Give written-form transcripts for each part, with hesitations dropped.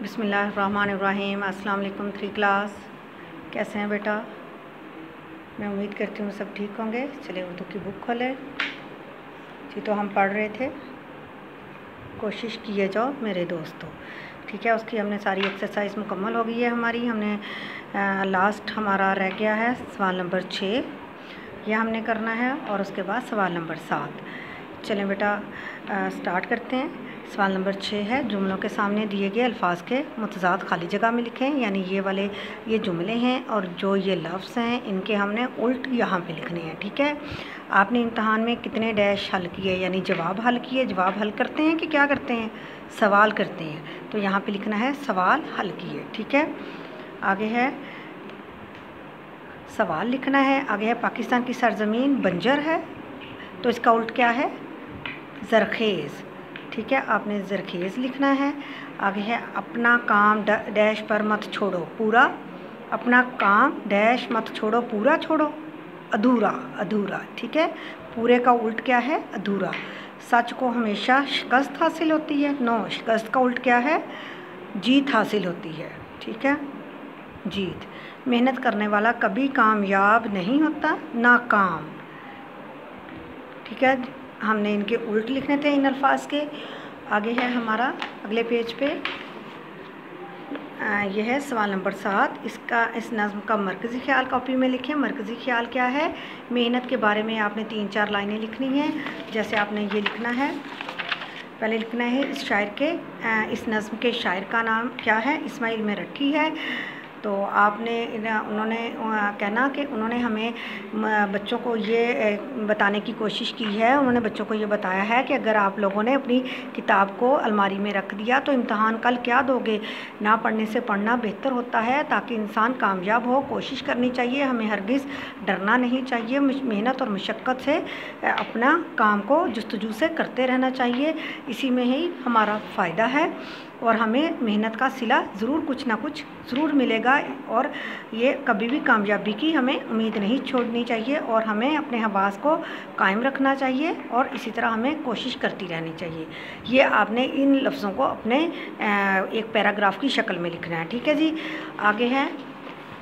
बिस्मिल्लाहिर्रहमानिर्रहीम। अस्सलाम वालेकुम 3 क्लास, कैसे हैं बेटा? मैं उम्मीद करती हूँ सब ठीक होंगे। चलिए उर्दू की बुक खोलें जी। तो हम पढ़ रहे थे कोशिश किए जाओ मेरे दोस्तों, ठीक है। उसकी हमने सारी एक्सरसाइज मुकम्मल हो गई है हमारी। हमने लास्ट हमारा रह गया है सवाल नंबर 6, यह हमने करना है, और उसके बाद सवाल नंबर 7। चलें बेटा स्टार्ट करते हैं। सवाल नंबर 6 है, जुमलों के सामने दिए गए अल्फाज के मुतज़ाद खाली जगह में लिखें। यानी ये जुमले हैं और जो ये लफ्ज़ हैं इनके हमने उल्ट यहाँ पे लिखने हैं, ठीक है। आपने इम्तहान में कितने डैश हल किए, यानी जवाब हल किए। जवाब हल करते हैं कि क्या करते हैं, सवाल करते हैं। तो यहाँ पे लिखना है सवाल हल किए, ठीक है। आगे है सवाल लिखना है। आगे है पाकिस्तान की सरजमीन बंजर है, तो इसका उल्ट क्या है, ज़रखेज़, ठीक है। आपने ज़रखेज़ लिखना है। आगे है अपना काम डैश पर मत छोड़ो पूरा, अपना काम डैश मत छोड़ो पूरा छोड़ो, अधूरा अधूरा, ठीक है। पूरे का उल्ट क्या है, अधूरा। सच को हमेशा शिकस्त हासिल होती है, नो, शिकस्त का उल्ट क्या है, जीत हासिल होती है, ठीक है, जीत। मेहनत करने वाला कभी कामयाब नहीं होता, नाकाम, ठीक है। हमने इनके उल्ट लिखने थे इन अल्फाज के। आगे है हमारा अगले पेज पे यह है सवाल नंबर 7। इस नज़्म का मरकज़ी ख्याल कॉपी में लिखें। मरकज़ी ख्याल क्या है, मेहनत के बारे में आपने 3-4 लाइनें लिखनी हैं। जैसे आपने ये लिखना है, पहले लिखना है इस नज़्म के शायर का नाम क्या है, इस्माइल मेरठी है। तो आपने उन्होंने कहना कि उन्होंने हमें बच्चों को ये बताने की कोशिश की है, उन्होंने बच्चों को ये बताया है कि अगर आप लोगों ने अपनी किताब को अलमारी में रख दिया तो इम्तहान कल क्या दोगे। ना पढ़ने से पढ़ना बेहतर होता है, ताकि इंसान कामयाब हो। कोशिश करनी चाहिए, हमें हरगिज़ डरना नहीं चाहिए। मेहनत और मशक्क़त से अपना काम को जुस्तजू से करते रहना चाहिए, इसी में ही हमारा फ़ायदा है। और हमें मेहनत का सिला ज़रूर कुछ ना कुछ ज़रूर मिलेगा, और ये कभी भी कामयाबी की हमें उम्मीद नहीं छोड़नी चाहिए, और हमें अपने हवास को कायम रखना चाहिए, और इसी तरह हमें कोशिश करती रहनी चाहिए। ये आपने इन लफ्ज़ों को अपने एक पैराग्राफ की शक्ल में लिखना है, ठीक है जी। आगे है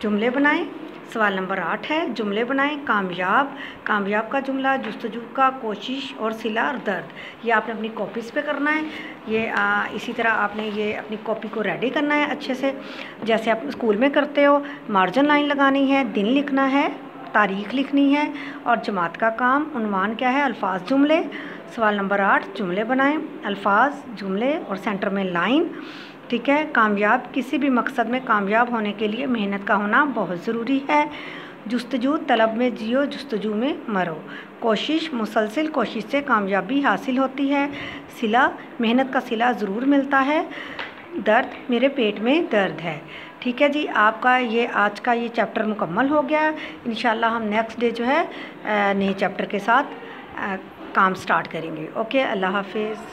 जुमले बनाएं। सवाल नंबर 8 है, जुमले बनाएं। कामयाब, कामयाब का जुमला, जुस्तजू का, कोशिश और सिला और दर्द, ये आपने अपनी कॉपीज़ पे करना है। ये इसी तरह आपने ये अपनी कॉपी को रेडी करना है अच्छे से, जैसे आप स्कूल में करते हो। मार्जिन लाइन लगानी है, दिन लिखना है, तारीख़ लिखनी है, और जमात का काम। उन्वान क्या है, अल्फाज जुमले। सवाल नंबर 8, जुमले बनाएं, अल्फाज जुमले और सेंटर में लाइन, ठीक है। कामयाब, किसी भी मकसद में कामयाब होने के लिए मेहनत का होना बहुत ज़रूरी है। जुस्तजू, तलब में जियो, जुस्तजू में मरो। कोशिश, मुसलसल कोशिश से कामयाबी हासिल होती है। सिला, मेहनत का सिला ज़रूर मिलता है। दर्द, मेरे पेट में दर्द है, ठीक है जी। आपका ये आज का ये चैप्टर मुकम्मल हो गया। इंशाल्लाह हम नेक्स्ट डे जो है नए चैप्टर के साथ काम स्टार्ट करेंगे। ओके, अल्लाह हाफिज़।